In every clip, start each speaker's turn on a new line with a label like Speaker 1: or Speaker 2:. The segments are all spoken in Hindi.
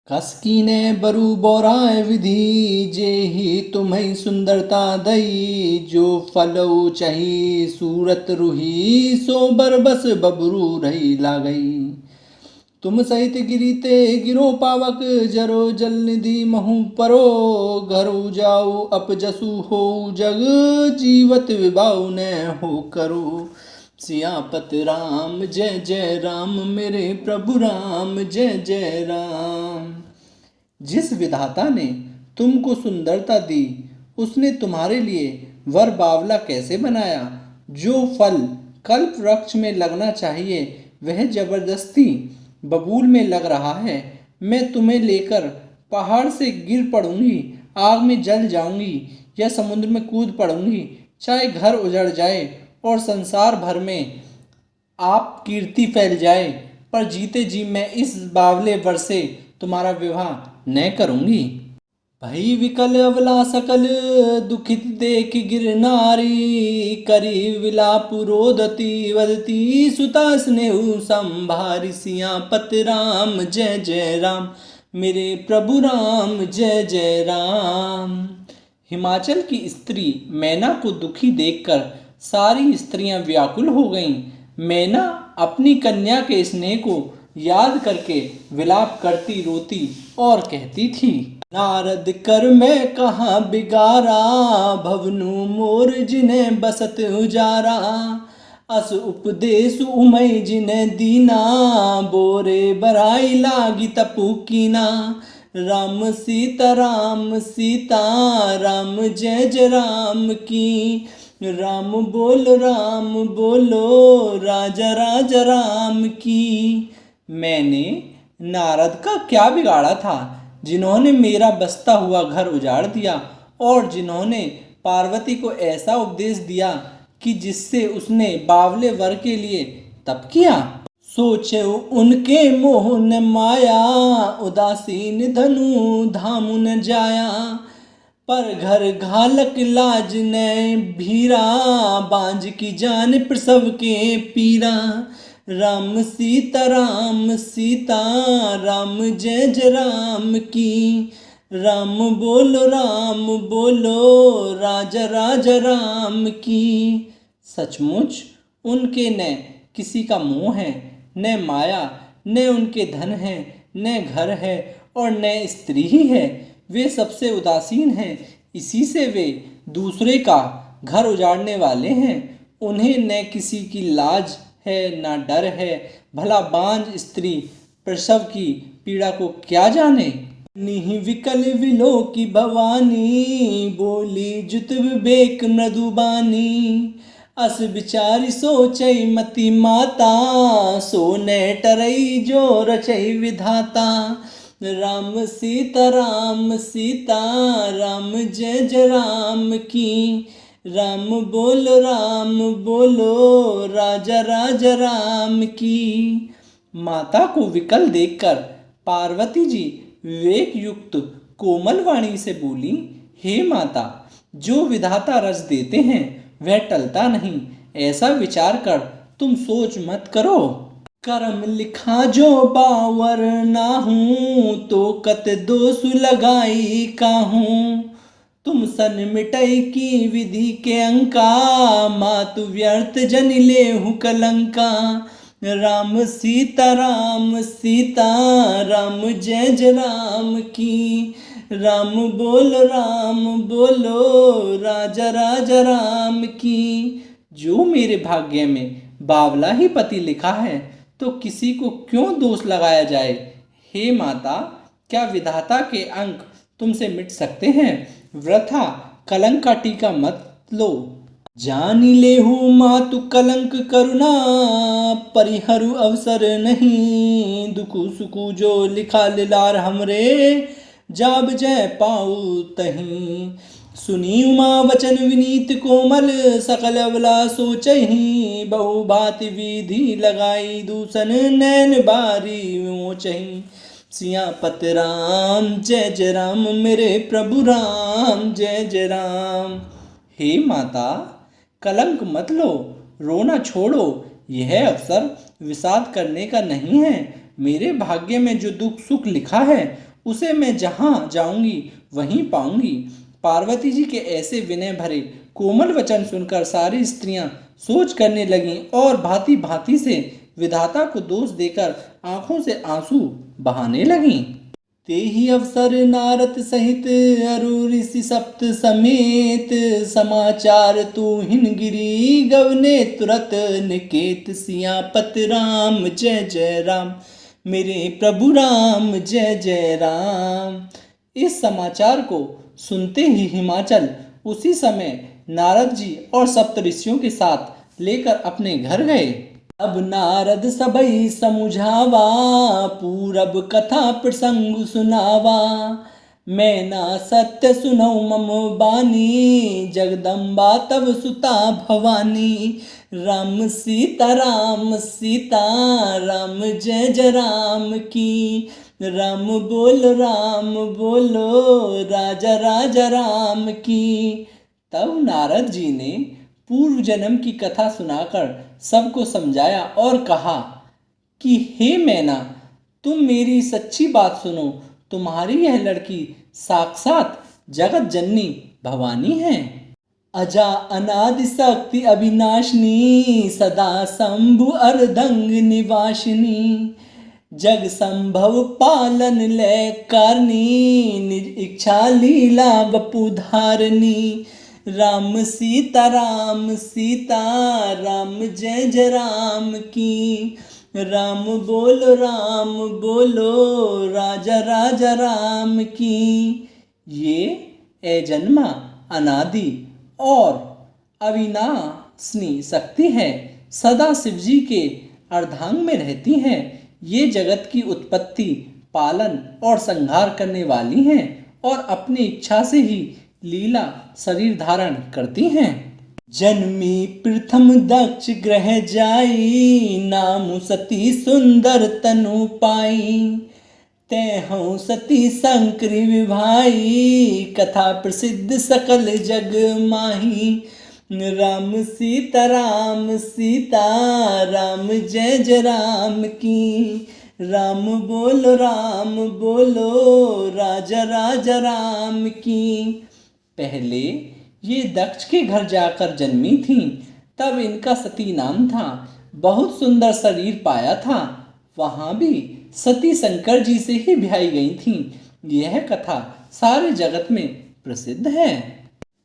Speaker 1: कसकीने बरु बोराय विधि जेहि तुम्हें सुंदरता दई जो फलऊ चही सूरत रुही सो बरबस बबरू रही लागई। तुम सहित गिरीते गिरो पावक जरो जल निधि महु परो घरु जाऊ अपजसु हो जग जीवत विबाऊ न हो करो। सियापत राम जय जय राम मेरे प्रभु राम जय जय राम। जिस विधाता ने तुमको सुंदरता दी उसने तुम्हारे लिए वर बावला कैसे बनाया। जो फल कल्प वृक्ष में लगना चाहिए वह जबरदस्ती बबूल में लग रहा है। मैं तुम्हें लेकर पहाड़ से गिर पड़ूंगी, आग में जल जाऊंगी या समुद्र में कूद पड़ूंगी, चाहे घर उजड़ जाए और संसार भर में आप कीर्ति फैल जाए, पर जीते जी मैं इस बावले वर से तुम्हारा विवाह न करूंगी। भई विकल अवला सकल दुखित देख गिर नारी करी विलाप रोदती वदती सुता स्नेहु संभारी। सियापत राम जय जय राम मेरे प्रभु राम जय जय राम। हिमाचल की स्त्री मैना को दुखी देखकर सारी स्त्रियां व्याकुल हो गईं। मैना अपनी कन्या के स्नेह को याद करके विलाप करती रोती और कहती थी। नारद कर मैं कहाँ बिगारा भवनु मोर जिन्हें बसत उजारा। अस उपदेश उमय जिन्हें दीना बोरे बराई लागी तपु कीना। राम सीता राम जय जय राम की। राम बोलो राजा राजा राम की। मैंने नारद का क्या बिगाड़ा था जिन्होंने मेरा बसता हुआ घर उजाड़ दिया और जिन्होंने पार्वती को ऐसा उपदेश दिया कि जिससे उसने बावले वर के लिए तप किया। सोचे उनके मोह न माया उदासीन धनु धामु न जाया। पर घर घालक लाज ने भीरा बांझ की जान प्रसव के पीरा। राम सीता राम जय जय राम की। राम बोलो राजा राजा राम की। सचमुच उनके न किसी का मोह है, न माया, न उनके धन है, न घर है और न स्त्री ही है। वे सबसे उदासीन हैं, इसी से वे दूसरे का घर उजाड़ने वाले हैं। उन्हें न किसी की लाज है ना डर है। भला बांझ स्त्री प्रसव की पीड़ा को क्या जाने। निहि विकल विलो की भवानी बोली जुत विवेक मृदुबानी। अस विचारी सोचई मति माता सो न टरई जो रचई विधाता। राम सीता राम जय जय राम की। राम बोलो राजा राजा राम की। माता को विकल देखकर पार्वती जी विवेक युक्त कोमल वाणी से बोली, हे माता, जो विधाता रस देते हैं वह टलता नहीं। ऐसा विचार कर तुम सोच मत करो। कर्म लिखा जो बावर ना हूँ तो कत दोष लगाई काहूँ। तुम सन मिटई की विधि के अंका मातु व्यर्थ जन लेहु कलंका। राम सीता राम जय जय राम की। राम बोलो राजा राजा राम की। जो मेरे भाग्य में बावला ही पति लिखा है तो किसी को क्यों दोष लगाया जाए। हे माता, क्या विधाता के अंक तुमसे मिट सकते हैं। वृथा कलंक का टीका मत लो। जानी लेहु मातु कलंक करुणा परिहरु अवसर नहीं। दुखु सुखु जो लिखा लिलार हमरे जाब जय पाऊ तहीं। सुनी उमा वचन विनीत कोमल सकल अवला सोचही। बहु भांति विधि लगाई दूषण नैन बारी मोचही। सियापत राम जय जय राम मेरे प्रभु राम जय जय राम। हे माता, कलंक मत लो, रोना छोड़ो। यह अवसर विषाद करने का नहीं है। मेरे भाग्य में जो दुख सुख लिखा है उसे मैं जहाँ जाऊंगी वहीं पाऊंगी। पार्वती जी के ऐसे विनय भरे कोमल वचन सुनकर सारी स्त्रियां सोच करने लगीं और भांति भांति से विधाता को दोष देकर आंखों से आंसू बहाने लगीं। तेहि अवसर नारद सहित अरु ऋषि सप्त समेत समाचार तूहिन गिरी गवने तुरत निकेत सियापत राम जय जय राम, मेरे प्रभु राम जय जय राम। इस समाचार को सुनते ही हिमाचल उसी समय नारद जी और सप्तऋषियों के साथ लेकर अपने घर गए। अब नारद सबई समुझावा, पूरब कथा प्रसंग सुनावा। मैं ना सत्य सुनौ मम बानी, जगदम्बा तब सुता भवानी। राम सीता राम जय जय राम की। राम बोलो राजा राजा राम की। तब नारद जी ने पूर्व जन्म की कथा सुनाकर सबको समझाया और कहा कि हे मैना, तुम मेरी सच्ची बात सुनो। तुम्हारी यह लड़की साक्षात जगत जननी भवानी है। अजा अनादि शक्ति अविनाशिनी, सदा शंभु अर्धंग निवासिनी। जग संभव पालन ले कारणी, निज इच्छा लीला बपु धारणी। राम सीता राम जय जय राम की। राम बोलो राजा राजा राम की। ये अजन्मा अनादि और अविनाशिनी शक्ति है, सदा शिवजी के अर्धांग में रहती हैं। ये जगत की उत्पत्ति, पालन और संहार करने वाली हैं और अपनी इच्छा से ही लीला शरीर धारण करती हैं। जन्मी प्रथम दक्ष ग्रह जाई, नाम सती सुंदर तनु पाई। तेहु सती संकरी विभाई, कथा प्रसिद्ध सकल जग माही। राम सीता राम जय जय राम की। राम बोलो राजा राजा राम की। पहले ये दक्ष के घर जाकर जन्मी थीं, तब इनका सती नाम था। बहुत सुंदर शरीर पाया था। वहाँ भी सती शंकर जी से ही ब्याही गई थीं। यह कथा सारे जगत में प्रसिद्ध है।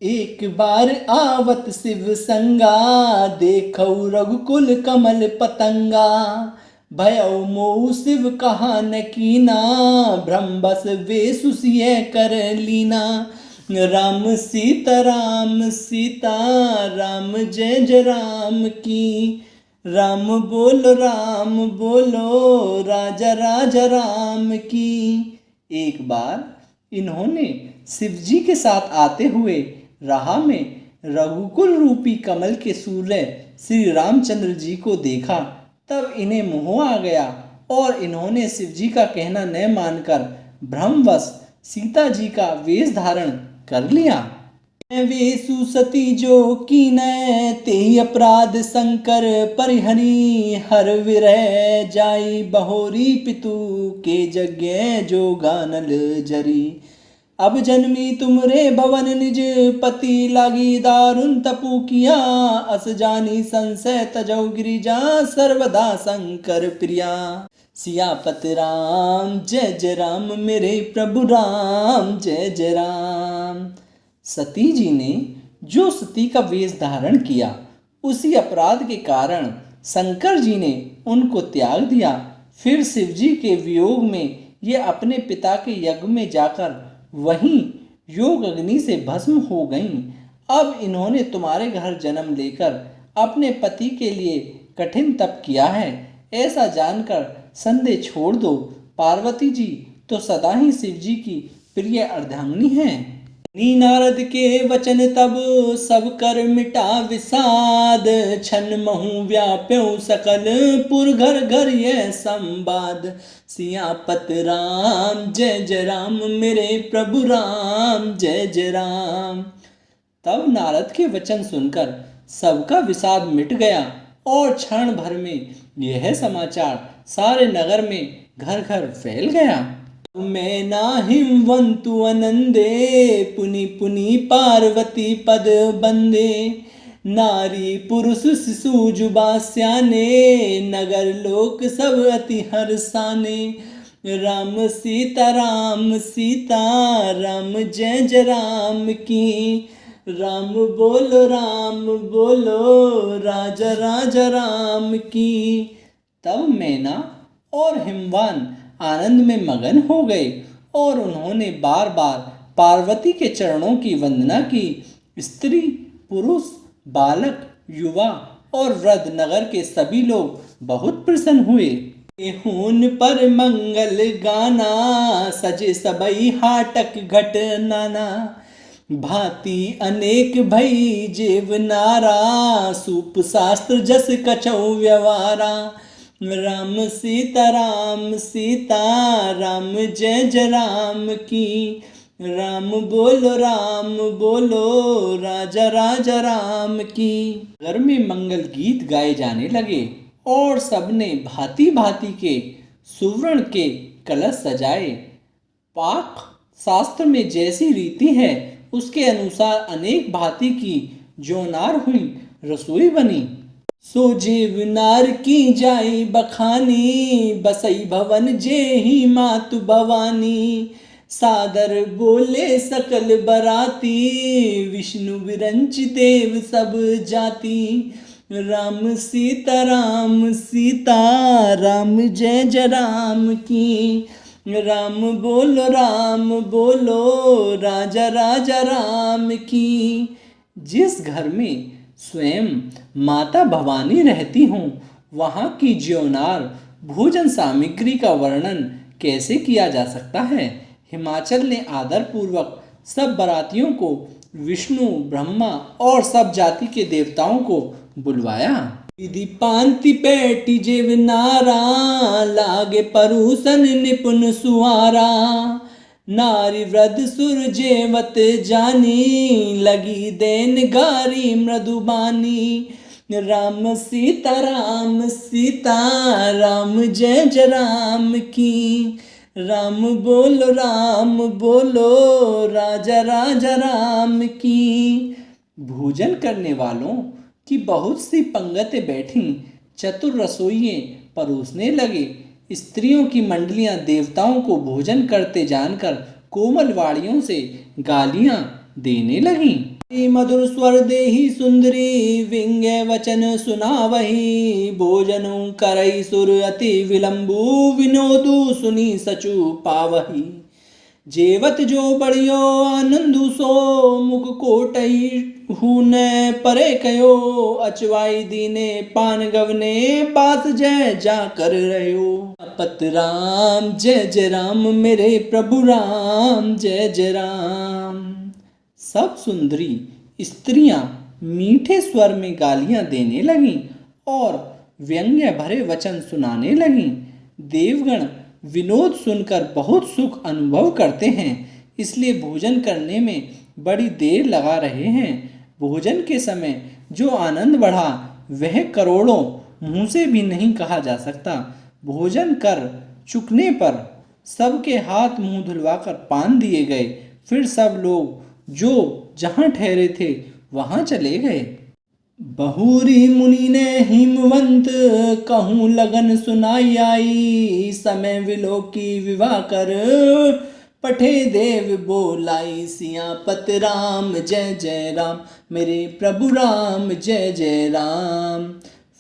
Speaker 1: एक बार आवत शिव संगा, देखौ रघुकुल कमल पतंगा। भयउ मोहु शिव कहा न कीना, भ्रम बस वेसुसिय कर लीना। राम सीता राम जय जय राम की। राम बोलो राजा राजा राम की। एक बार इन्होंने शिवजी के साथ आते हुए राह में रघुकुल रूपी कमल के सूर्य श्री रामचंद्र जी को देखा। तब इन्हें मोह आ गया और इन्होंने शिवजी का कहना न मानकर भ्रमवश सीता जी का वेश धारण कर लिया। वेसु सती जो कीन, तेहि अपराध शंकर परिहरी। हर विरह जाई बहोरी, पितु के यज्ञ जो गानल जरी। अब जन्मी तुमरे भवन, निज पति लागी दारुण तपु किया। अस जानी संशय तजौ गिरिजा, सर्वदा शंकर प्रिया। सियापत राम जय जय राम, मेरे प्रभु राम जय जय राम। सती जी ने जो सती का वेश धारण किया, उसी अपराध के कारण शंकर जी ने उनको त्याग दिया। फिर शिवजी के वियोग में ये अपने पिता के यज्ञ में जाकर वहीं योग अग्नि से भस्म हो गईं। अब इन्होंने तुम्हारे घर जन्म लेकर अपने पति के लिए कठिन तप किया है, ऐसा जानकर संदेह छोड़ दो। पार्वती जी तो सदा ही शिवजी की प्रिय अर्धांगिनी हैं। नारद के वचन तब सब कर मिटा विषाद, छन महु व्याप्यो सकल पुर घर घर यह संवाद। सियापत राम जय जय राम, मेरे प्रभु राम जय जय राम। तब नारद के वचन सुनकर सबका विषाद मिट गया और क्षण भर में यह समाचार सारे नगर में घर घर फैल गया। मैना हिमवंतु अनंदे पुनि पुनि पार्वती पद बंदे नारी पुरुष शिशु जुबा स्याने नगर लोक सब अति हर्षाने राम सीता राम जय जय राम की राम बोलो राजा राजा राम की। तब मैना और हिमवान आनंद में मगन हो गए और उन्होंने बार बार पार्वती के चरणों की वंदना की। स्त्री पुरुष बालक युवा और वृद्ध नगर के सभी लोग बहुत प्रसन्न हुए। हून पर मंगल गाना सजे सबई हाटक घट नाना भांति अनेक भई जेव नारा सूप शास्त्र जस कछौ व्यवहारा राम सीता राम जय जय राम की राम बोलो राजा राजा राम की। घर में मंगल गीत गाए जाने लगे और सबने भांति भांति के सुवर्ण के कलश सजाए। पाक शास्त्र में जैसी रीति है उसके अनुसार अनेक भांति की जोनार हुई रसोई बनी। सो जीव नार की जाई बखानी बसई भवन जे ही मातु भवानी सादर बोले सकल बराती विष्णु विरंच देव सब जाति राम सीता राम जय जय राम की राम बोलो राजा राजा राम की। जिस घर में स्वयं माता भवानी रहती हूँ वहाँ की ज्योनार भोजन सामग्री का वर्णन कैसे किया जा सकता है। हिमाचल ने आदर पूर्वक सब बरातियों को विष्णु ब्रह्मा और सब जाति के देवताओं को बुलवाया। विधि पांति पैटी जेव नारा लागे परुसन निपुण सुहारा नारी वृद्ध सुर जेवत जानी लगी देन गारी मृदुबानी राम सीता राम जय जय राम की राम बोलो राजा राजा राम की। भोजन करने वालों की बहुत सी पंगतें बैठी चतुर रसोइये परोसने लगे। स्त्रियों की मंडलियां देवताओं को भोजन करते जानकर कोमल वाणियों से गालियां देने लगीं। मधुर स्वर देहि सुंदरी विंगे वचन सुनावही भोजनु करई सुर अति विलंबु विनोदु सुनी सचु पावही जेवत जो बढ़ियो आनंदु सो मुख कोटई हुने परे कयो अचवाई दीने पान गवने बात जय जा कर रहो पत राम जय जय राम मेरे प्रभु राम जय जय राम। सब सुंदरी स्त्रियां मीठे स्वर में गालियां देने लगीं और व्यंग्य भरे वचन सुनाने लगीं। देवगण विनोद सुनकर बहुत सुख अनुभव करते हैं इसलिए भोजन करने में बड़ी देर लगा रहे हैं। भोजन के समय जो आनंद बढ़ा वह करोड़ों मुंह से भी नहीं कहा जा सकता। भोजन कर चुकने पर सबके हाथ मुंह धुलवाकर पान दिए गए। फिर सब लोग जो जहाँ ठहरे थे वहाँ चले गए। बहुरी मुनि ने हिमवंत कहूँ लगन सुनाई आई समय विलो की विवाह कर पठे देव बोलाई सियापत राम जय जय राम मेरे प्रभु राम जय जय राम।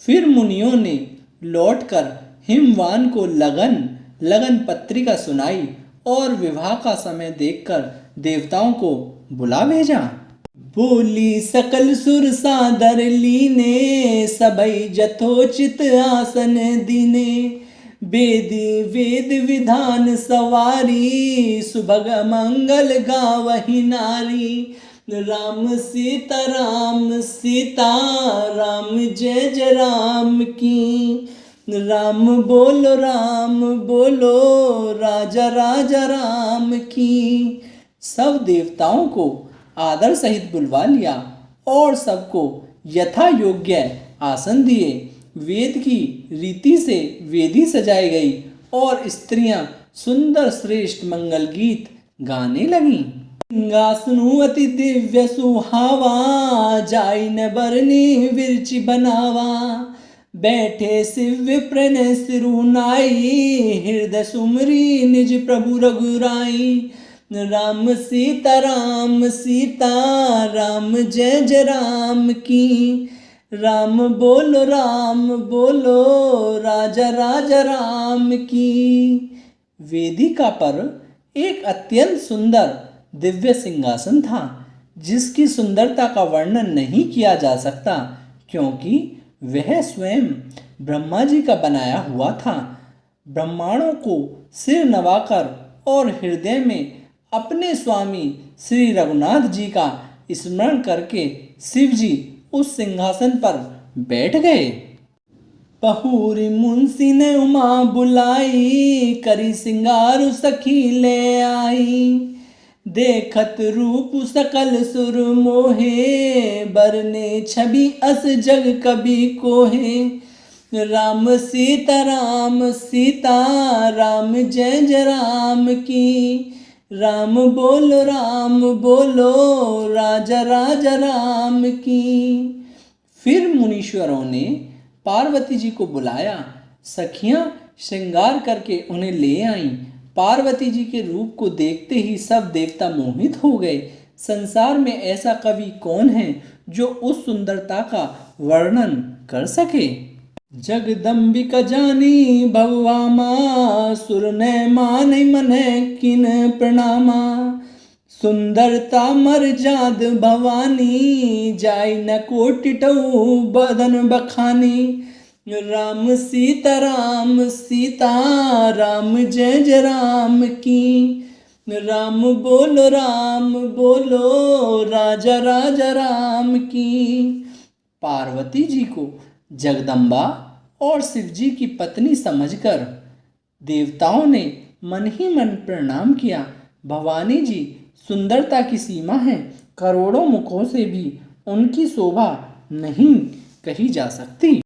Speaker 1: फिर मुनियों ने लौटकर हिमवान को लगन पत्रिका सुनाई और विवाह का समय देखकर देवताओं को बुला भेजा। बोली सकल सुर सादर लीने सबई जथोचित आसन दीने वेदी वेद विधान सवारी सुभग मंगल गावही नारी राम सीता राम जय जय राम की राम बोलो राजा राजा राम की। सब देवताओं को आदर सहित बुलवा लिया और सबको यथा योग्य आसन दिए। वेद की रीति से वेदी सजाई गई और स्त्रियां सुंदर श्रेष्ठ मंगल गीत गाने लगी। सिंहासनु अति दिव्य सुहावा, जाई न बरनी विरचि बनावा। बैठे शिव विप्र ने सिरु नाई, हृदय सुमरी निज प्रभु रघुराई। राम सीता राम जय जय राम की। राम बोलो राजा राजा राम की। वेदिका पर एक अत्यंत सुंदर दिव्य सिंहासन था, जिसकी सुंदरता का वर्णन नहीं किया जा सकता, क्योंकि वह स्वयं ब्रह्मा जी का बनाया हुआ था। ब्रह्मांडों को सिर नवाकर और हृदय में अपने स्वामी श्री रघुनाथ जी का स्मरण करके शिव जी उस सिंहासन पर बैठ गए। पहुरी मुंशी ने उमा बुलाई, करी सिंगार सखी ले आई। देखत रूप सकल सुर मोहे, बरने छवि अस जग कभी कोहे। राम सीता राम जय जय राम की। राम बोलो राजा राजा राम की। फिर मुनीश्वरों ने पार्वती जी को बुलाया। सखियां श्रृंगार करके उन्हें ले आईं। पार्वती जी के रूप को देखते ही सब देवता मोहित हो गए। संसार में ऐसा कवि कौन है जो उस सुंदरता का वर्णन कर सके। जगदम्बिका जानी भववामा, सुर ने मान मन किन प्रणामा। सुंदरता मर्जाद भवानी, जाय न कोटिटऊ बदन बखानी। राम सीता राम जय जय राम की। राम बोलो राजा राजा राम की। पार्वती जी को जगदम्बा और शिव जी की पत्नी समझकर देवताओं ने मन ही मन प्रणाम किया। भवानी जी सुंदरता की सीमा है, करोड़ों मुखों से भी उनकी शोभा नहीं कही जा सकती।